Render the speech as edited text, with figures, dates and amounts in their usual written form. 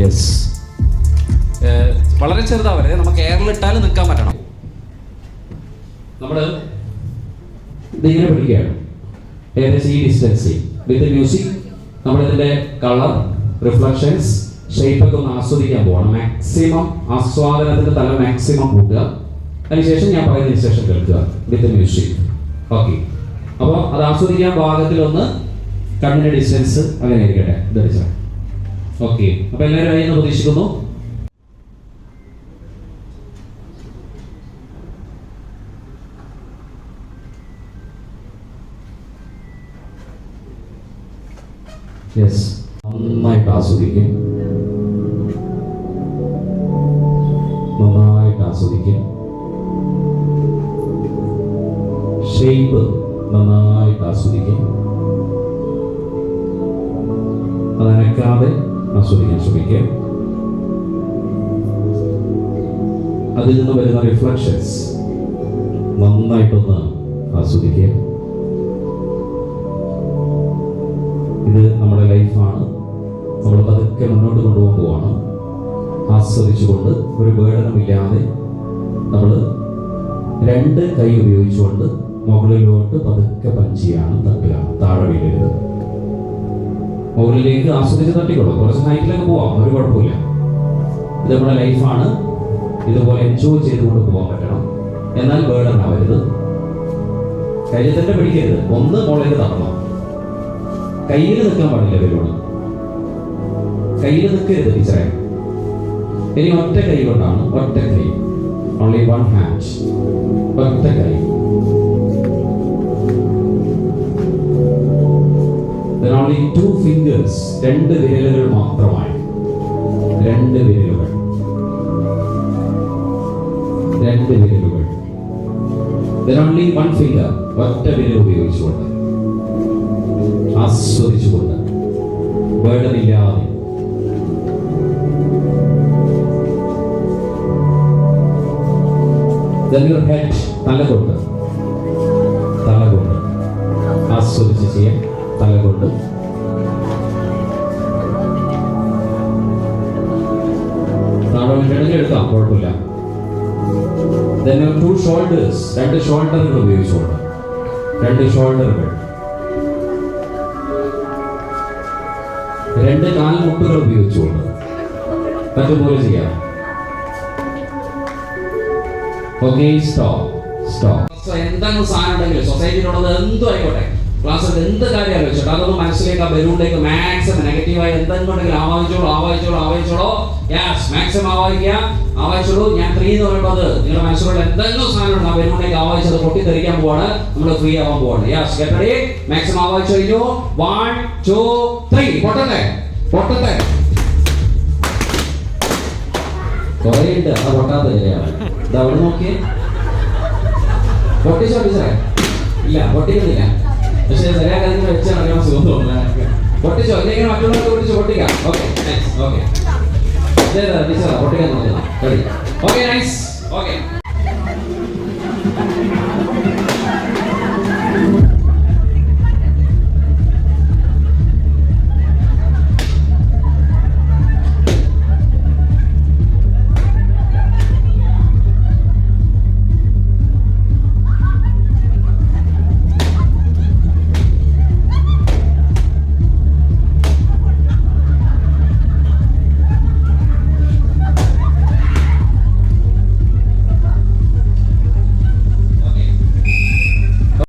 Yes, വളരെ ചെറുതാവരുത്. നമുക്ക് എയറിലിട്ടാൽ നിൽക്കാൻ പറ്റണം. നമ്മൾ ഇതിങ്ങനെ പിടിക്കുകയാണ് ഏകദേശം ഈ ഡിസ്റ്റൻസിൽ വിത്ത് മ്യൂസിക്. നമ്മളിതിൻ്റെ കളർ, റിഫ്ലക്ഷൻസ്, ഷേപ്പൊക്കെ ഒന്ന് ആസ്വദിക്കാൻ പോകണം. മാക്സിമം ആസ്വാദനത്തിൻ്റെ തല മാക്സിമം കൂട്ടുക. അതിനുശേഷം ഞാൻ പറയുന്നതിന് ശേഷം കേൾക്കുക വിത്ത് മ്യൂസിക്. ഓക്കെ, അപ്പോൾ അത് ആസ്വദിക്കാൻ ഭാഗത്തിലൊന്ന് കണ്ണിൻ്റെ ഡിസ്റ്റൻസ് അങ്ങനെ ഇരിക്കട്ടെ. ധരിച്ച ഓക്കെ. അപ്പോൾ എല്ലാവരും ആയി എന്ന് പ്രതീക്ഷിക്കുന്നു. യെസ്, നന്നായിട്ട് ആസ്വദിക്കും, നന്നായിട്ട് ആസ്വദിക്കും. ഷേപ്പ് നന്നായിട്ട് ആസ്വദിക്കും. അതനക്കാതെ ആസ്വദിക്കാൻ ശ്രമിക്കുക. അതിൽ നിന്ന് വരുന്ന റിഫ്ലക്ഷൻസ് നന്നായിട്ടൊന്ന് ആസ്വദിക്കുക. ഇത് നമ്മുടെ ലൈഫാണ്. നമ്മൾ പതുക്കെ മുന്നോട്ട് കൊണ്ടുപോകാൻ പോവാണ്. ആസ്വദിച്ചുകൊണ്ട് ഒരു ബേഡനുമില്ലാതെ നമ്മൾ 2 കൈ ഉപയോഗിച്ചുകൊണ്ട് മുകളിലോട്ട് പതുക്കെ പഞ്ചിയാണ് തട്ടുക. താഴെ വീഴരുത്. മുകളിലേക്ക് ആസ്വദിച്ച് തട്ടിക്കൊള്ളു. കുറച്ച് ഹൈറ്റിലൊക്കെ പോവാം, ഒരു കുഴപ്പമില്ല. ഇത് നമ്മുടെ ലൈഫാണ്. ഇതുപോലെ എൻജോയ് ചെയ്തുകൊണ്ട് പോകാൻ പറ്റണം. എന്നാൽ ബേഡൻ ആവരുത്. കയ്യിൽ തന്നെ പിടിക്കരുത്. ഒന്ന് മുകളിലേക്ക് തട്ടണം. കയ്യിൽ നിൽക്കാൻ പാടില്ല. ബലൂണ് കയ്യിൽ നിൽക്കരുത് ടീച്ചറെ. ഇനി ഒറ്റ കൈ കൊണ്ടാണ്. ഒറ്റ കൈ, ഓൺലി 1 ഹാൻഡ്. ഒറ്റ കൈ. Then only 2 fingers. 2 വിരലുകൾ മാത്രമായി. 2 വിരലുകൾ. 2 വിരലുകൾ. Then only 1 finger. ഒറ്റ വിരൽ ഉപയോഗിച്ചുകൊണ്ട് ആസ്വദിച്ചുകൊണ്ട് ബേഡനില്ലാതെ. Then your head, തലകൊണ്ട് ആസ്വദിച്ച് ചെയ്യാം. തലകൊണ്ട് താഴെ വേണമെങ്കിൽ എടുക്കാം, കുഴപ്പമില്ല. Then your 2 shoulders. 2 ഷോൾഡറുകൾ ഉപയോഗിച്ചുകൊണ്ട് 2 ഷോൾഡറുകൾ. 2 കാൽമുട്ടുകൾ ഉപയോഗിച്ചുകൊണ്ട് പറ്റുപോലെ ചെയ്യാം. Okay, stop. എന്തെങ്കിലും സാധനം ഉണ്ടെങ്കിൽ സൊസൈറ്റിയിലുള്ളത് എന്തും ആയിക്കോട്ടെ, ക്ലാസ്സിൽ എന്ത് കാര്യം ആലോചിച്ചോട്ടെ, അതൊന്നും മനസ്സിലേക്ക്, ആ ബലൂണിലേക്ക് മാക്സിമം നെഗറ്റീവായി എന്തെങ്കിലും ഉണ്ടെങ്കിൽ ആവാഹിച്ചോളൂ. Yes, maximum ആവാഹിച്ചോളൂ. ഞാൻ 3 എന്ന് പറയുമ്പോൾ അത് നിങ്ങളുടെ മനസ്സിലുള്ള എന്തെങ്കിലും സാധനം ഉണ്ട്, ആ ബലൂണിലേക്ക് ആവാഹിച്ചത് പൊട്ടിത്തെറിക്കാൻ പോവാണ്. നമ്മൾ ഫ്രീ ആവാൻ പോവാണ്. Yes, get ready. മാക്സിമം ആവാഹിച്ചു കഴിഞ്ഞു. 1 2 3. പൊട്ടട്ടെ. കുറേ ഉണ്ട് ആ പൊട്ടാത്ത ജലയാണ്. ഇത് അവിടെ നോക്കിയേ. പൊട്ടിച്ചോ ടീച്ചറെ? ഇല്ല, പൊട്ടിക്കുന്നില്ല. പക്ഷേ ചെറിയ കാര്യങ്ങൾ വെച്ചാൽ അറിയാൻ സുഖം തോന്നുന്നു. പൊട്ടിച്ചോ? ഇല്ലെങ്കിൽ മറ്റുള്ളവർക്ക് പൊട്ടിച്ച് പൊട്ടിക്കാം. Okay, okay. ടീച്ചറാ പൊട്ടിക്കാൻ നോക്കണം. റെഡി? Okay, nice. ഓക്കെ.